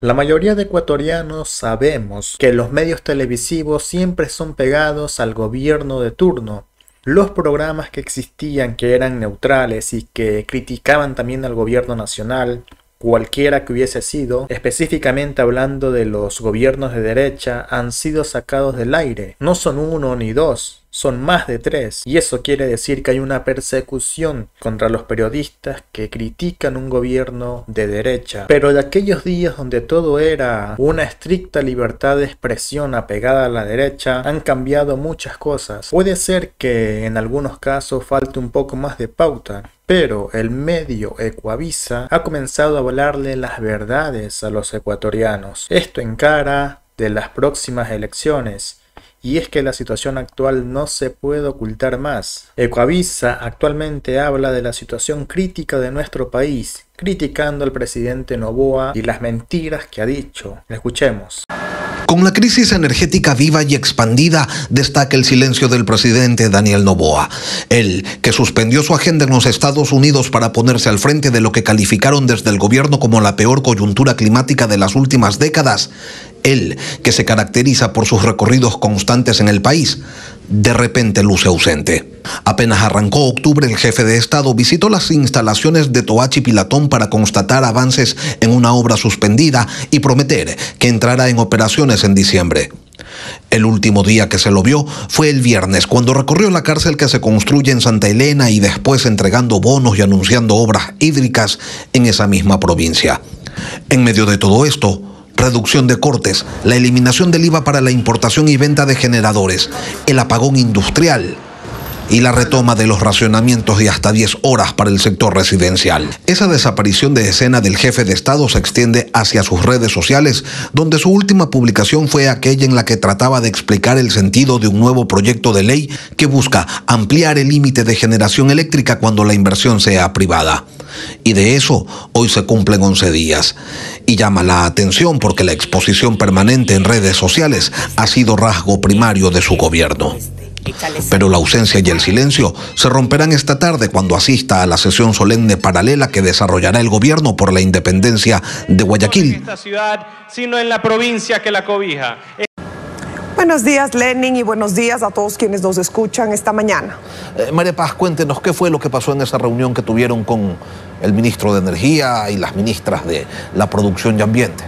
La mayoría de ecuatorianos sabemos que los medios televisivos siempre son pegados al gobierno de turno. Los programas que existían que eran neutrales y que criticaban también al gobierno nacional, cualquiera que hubiese sido, específicamente hablando de los gobiernos de derecha, han sido sacados del aire. No son uno ni dos, son más de tres. Y eso quiere decir que hay una persecución contra los periodistas que critican un gobierno de derecha. Pero de aquellos días donde todo era una estricta libertad de expresión apegada a la derecha, han cambiado muchas cosas. Puede ser que en algunos casos falte un poco más de pauta, pero el medio Ecuavisa ha comenzado a hablarle las verdades a los ecuatorianos. Esto en cara de las próximas elecciones. Y es que la situación actual no se puede ocultar más. Ecuavisa actualmente habla de la situación crítica de nuestro país, criticando al presidente Noboa y las mentiras que ha dicho. Escuchemos. Con la crisis energética viva y expandida, destaca el silencio del presidente Daniel Noboa. Él, que suspendió su agenda en los Estados Unidos para ponerse al frente de lo que calificaron desde el gobierno como la peor coyuntura climática de las últimas décadas. Él, que se caracteriza por sus recorridos constantes en el país, de repente luce ausente. Apenas arrancó octubre, el jefe de Estado visitó las instalaciones de Toachi Pilatón para constatar avances en una obra suspendida y prometer que entrará en operaciones en diciembre. El último día que se lo vio fue el viernes, cuando recorrió la cárcel que se construye en Santa Elena y después entregando bonos y anunciando obras hídricas en esa misma provincia. En medio de todo esto, reducción de cortes, la eliminación del IVA para la importación y venta de generadores, el apagón industrial y la retoma de los racionamientos de hasta 10 horas para el sector residencial. Esa desaparición de escena del jefe de Estado se extiende hacia sus redes sociales, donde su última publicación fue aquella en la que trataba de explicar el sentido de un nuevo proyecto de ley que busca ampliar el límite de generación eléctrica cuando la inversión sea privada. Y de eso hoy se cumplen 11 días. Y llama la atención porque la exposición permanente en redes sociales ha sido rasgo primario de su gobierno. Pero la ausencia y el silencio se romperán esta tarde cuando asista a la sesión solemne paralela que desarrollará el gobierno por la independencia de Guayaquil. No en esta ciudad, sino en la provincia que la cobija. Buenos días, Lenin, y buenos días a todos quienes nos escuchan esta mañana. María Paz, cuéntenos qué fue lo que pasó en esa reunión que tuvieron con el ministro de Energía y las ministras de la Producción y Ambiente.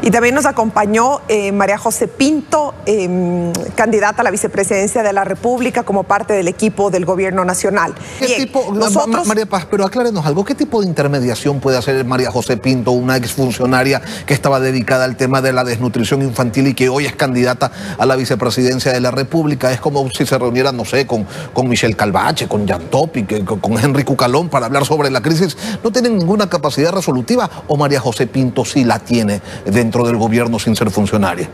Y también nos acompañó María José Pinto, candidata a la vicepresidencia de la República como parte del equipo del Gobierno Nacional. María Paz, pero aclárenos algo. ¿Qué tipo de intermediación puede hacer María José Pinto, una exfuncionaria que estaba dedicada al tema de la desnutrición infantil y que hoy es candidata a la vicepresidencia de la República? Es como si se reuniera, no sé, con Michelle Calvache, con Jan Topic, con Henry Cucalón para hablar sobre la crisis. ¿No tienen ninguna capacidad resolutiva o María José Pinto sí la tiene dentro del gobierno sin ser funcionaria?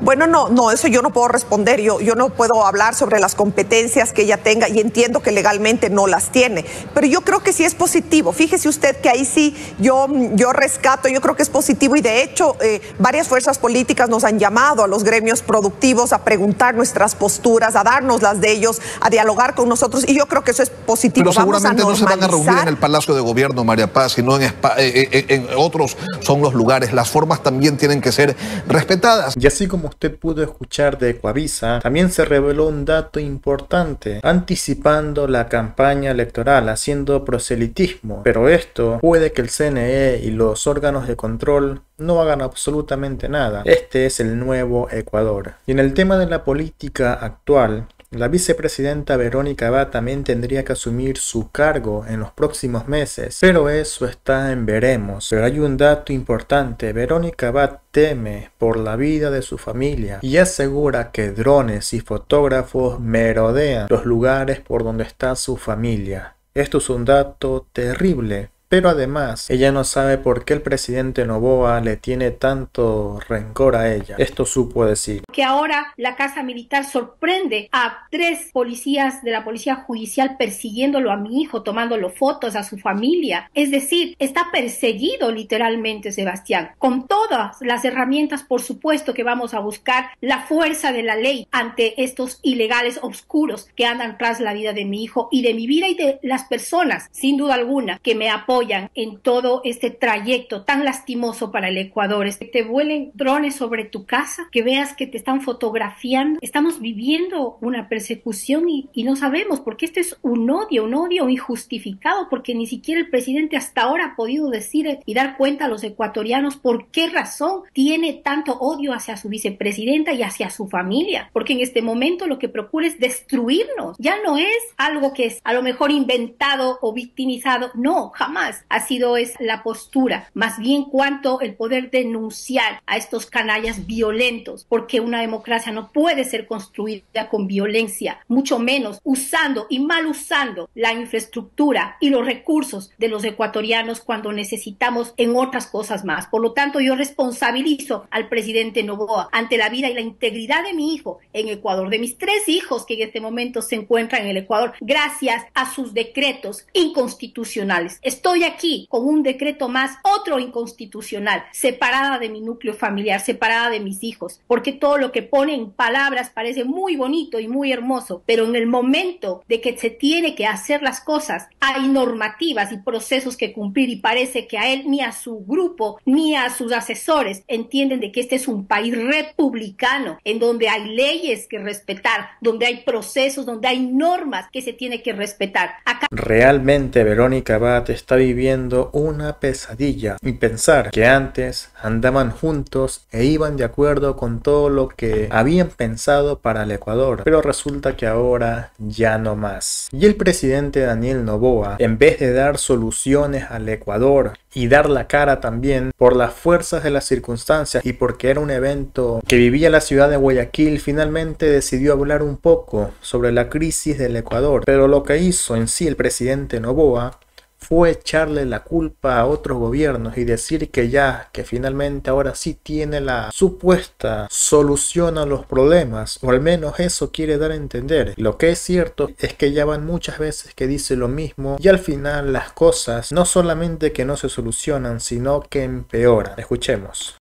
Bueno, no, eso yo no puedo responder. Yo no puedo hablar sobre las competencias que ella tenga y entiendo que legalmente no las tiene. Pero yo creo que sí es positivo. Fíjese usted que ahí sí yo rescato, yo creo que es positivo y de hecho varias fuerzas políticas nos han llamado a los gremios productivos a preguntar nuestras posturas, a darnos las de ellos, a dialogar con nosotros y yo creo que eso es positivo. Pero seguramente no se van a reunir en el Palacio de Gobierno, María Paz, sino en otros son los lugares. Las formas también tienen que ser respetadas. Y así como usted pudo escuchar de Ecuavisa, también se reveló un dato importante, anticipando la campaña electoral, haciendo proselitismo. Pero esto puede que el CNE y los órganos de control no hagan absolutamente nada. Este es el nuevo Ecuador. Y en el tema de la política actual, la vicepresidenta Verónica Abad también tendría que asumir su cargo en los próximos meses, pero eso está en veremos. Pero hay un dato importante: Verónica Abad teme por la vida de su familia y asegura que drones y fotógrafos merodean los lugares por donde está su familia. Esto es un dato terrible. Pero además, ella no sabe por qué el presidente Noboa le tiene tanto rencor a ella. Esto supo decir. Que ahora la Casa Militar sorprende a 3 policías de la Policía Judicial persiguiéndolo a mi hijo, tomándolo fotos a su familia. Es decir, está perseguido literalmente Sebastián. Con todas las herramientas, por supuesto que vamos a buscar la fuerza de la ley ante estos ilegales oscuros que andan tras la vida de mi hijo y de mi vida y de las personas, sin duda alguna, que me apoyan apoyan en todo este trayecto tan lastimoso para el Ecuador. Que te vuelen drones sobre tu casa, que veas que te están fotografiando. Estamos viviendo una persecución y no sabemos, porque esto es un odio injustificado, porque ni siquiera el presidente hasta ahora ha podido decir y dar cuenta a los ecuatorianos por qué razón tiene tanto odio hacia su vicepresidenta y hacia su familia, porque en este momento lo que procura es destruirnos. Ya no es algo que es a lo mejor inventado o victimizado, no, jamás ha sido esa la postura, más bien cuanto el poder denunciar a estos canallas violentos, porque una democracia no puede ser construida con violencia, mucho menos usando y mal usando la infraestructura y los recursos de los ecuatorianos cuando necesitamos en otras cosas más. Por lo tanto, yo responsabilizo al presidente Noboa ante la vida y la integridad de mi hijo en Ecuador, de mis 3 hijos que en este momento se encuentran en el Ecuador, gracias a sus decretos inconstitucionales. Estoy aquí con un decreto más, otro inconstitucional, separada de mi núcleo familiar, separada de mis hijos, porque todo lo que pone en palabras parece muy bonito y muy hermoso, pero en el momento de que se tiene que hacer las cosas, hay normativas y procesos que cumplir, y parece que a él, ni a su grupo, ni a sus asesores entienden de que este es un país republicano, en donde hay leyes que respetar, donde hay procesos, donde hay normas que se tiene que respetar. Acá... Realmente Verónica Abad está viviendo una pesadilla, y pensar que antes andaban juntos e iban de acuerdo con todo lo que habían pensado para el Ecuador, pero resulta que ahora ya no más. Y el presidente Daniel Noboa, en vez de dar soluciones al Ecuador y dar la cara también por las fuerzas de las circunstancias y porque era un evento que vivía la ciudad de Guayaquil, finalmente decidió hablar un poco sobre la crisis del Ecuador. Pero lo que hizo en sí el presidente Noboa fue echarle la culpa a otros gobiernos y decir que finalmente ahora sí tiene la supuesta solución a los problemas, o al menos eso quiere dar a entender. Lo que es cierto es que ya van muchas veces que dice lo mismo y al final las cosas no solamente que no se solucionan, sino que empeoran. Escuchemos.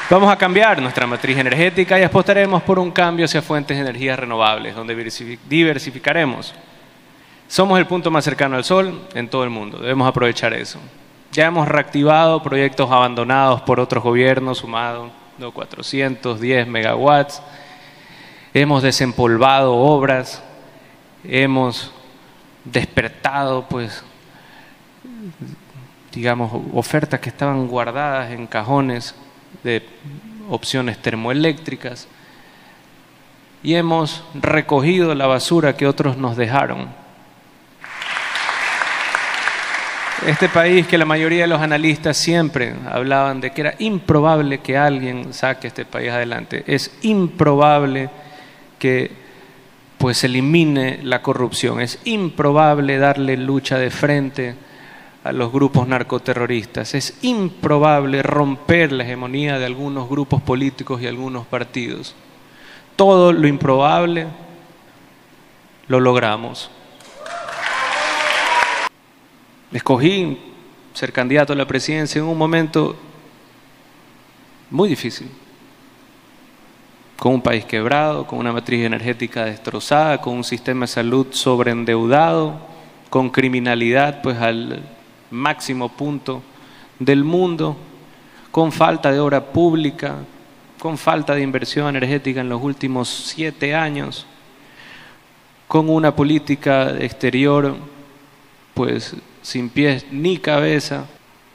Vamos a cambiar nuestra matriz energética y apostaremos por un cambio hacia fuentes de energías renovables, donde diversificaremos. Somos el punto más cercano al sol en todo el mundo, debemos aprovechar eso. Ya hemos reactivado proyectos abandonados por otros gobiernos, sumado 410 megawatts, hemos desempolvado obras, hemos despertado, digamos, ofertas que estaban guardadas en cajones de opciones termoeléctricas, y hemos recogido la basura que otros nos dejaron. Este país, que la mayoría de los analistas siempre hablaban de que era improbable que alguien saque este país adelante, es improbable que se elimine la corrupción, es improbable darle lucha de frente a los grupos narcoterroristas, es improbable romper la hegemonía de algunos grupos políticos y algunos partidos. Todo lo improbable lo logramos. Escogí ser candidato a la presidencia en un momento muy difícil, con un país quebrado, con una matriz energética destrozada, con un sistema de salud sobreendeudado, con criminalidad al máximo punto del mundo, con falta de obra pública, con falta de inversión energética en los últimos 7 años, con una política exterior sin pies ni cabeza.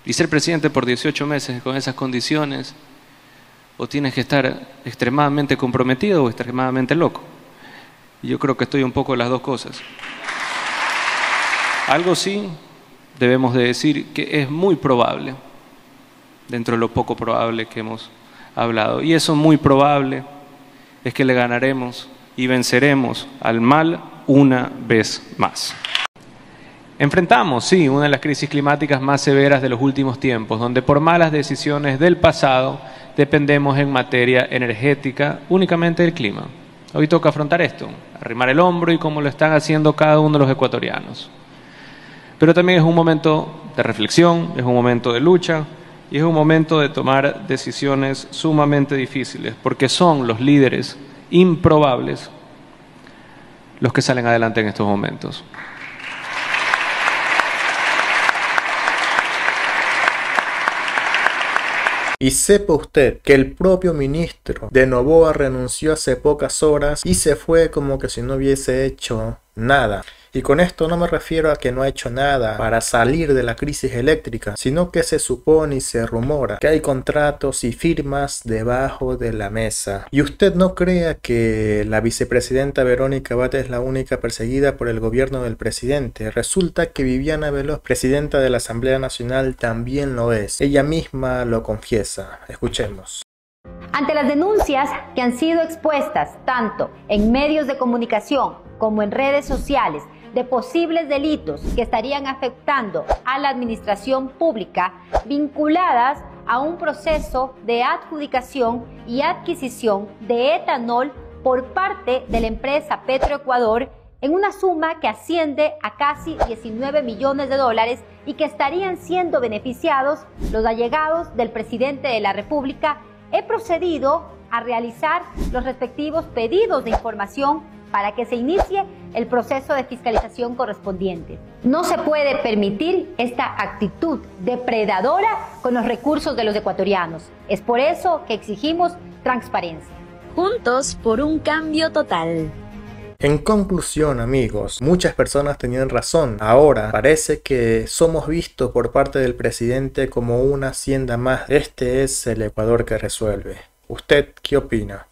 Y ser presidente por 18 meses con esas condiciones, o tienes que estar extremadamente comprometido o extremadamente loco. Y yo creo que estoy un poco en las dos cosas. Algo sí debemos de decir, que es muy probable, dentro de lo poco probable que hemos hablado, y eso muy probable es que le ganaremos y venceremos al mal una vez más. Enfrentamos, sí, una de las crisis climáticas más severas de los últimos tiempos, donde por malas decisiones del pasado dependemos en materia energética únicamente del clima. Hoy toca afrontar esto, arrimar el hombro, y como lo están haciendo cada uno de los ecuatorianos. Pero también es un momento de reflexión, es un momento de lucha y es un momento de tomar decisiones sumamente difíciles, porque son los líderes improbables los que salen adelante en estos momentos. Y sepa usted que el propio ministro de Noboa renunció hace pocas horas y se fue como que si no hubiese hecho nada. Y con esto no me refiero a que no ha hecho nada para salir de la crisis eléctrica, sino que se supone y se rumora que hay contratos y firmas debajo de la mesa. Y usted no crea que la vicepresidenta Verónica Abad es la única perseguida por el gobierno del presidente. Resulta que Viviana Veloz, presidenta de la Asamblea Nacional, también lo es. Ella misma lo confiesa. Escuchemos. Ante las denuncias que han sido expuestas tanto en medios de comunicación como en redes sociales de posibles delitos que estarían afectando a la administración pública vinculadas a un proceso de adjudicación y adquisición de etanol por parte de la empresa Petroecuador en una suma que asciende a casi 19 millones de dólares y que estarían siendo beneficiados los allegados del presidente de la República, he procedido a realizar los respectivos pedidos de información para que se inicie el proceso de fiscalización correspondiente. No se puede permitir esta actitud depredadora con los recursos de los ecuatorianos. Es por eso que exigimos transparencia. Juntos por un cambio total. En conclusión, amigos, muchas personas tenían razón. Ahora parece que somos vistos por parte del presidente como una hacienda más. Este es el Ecuador que resuelve. ¿Usted qué opina?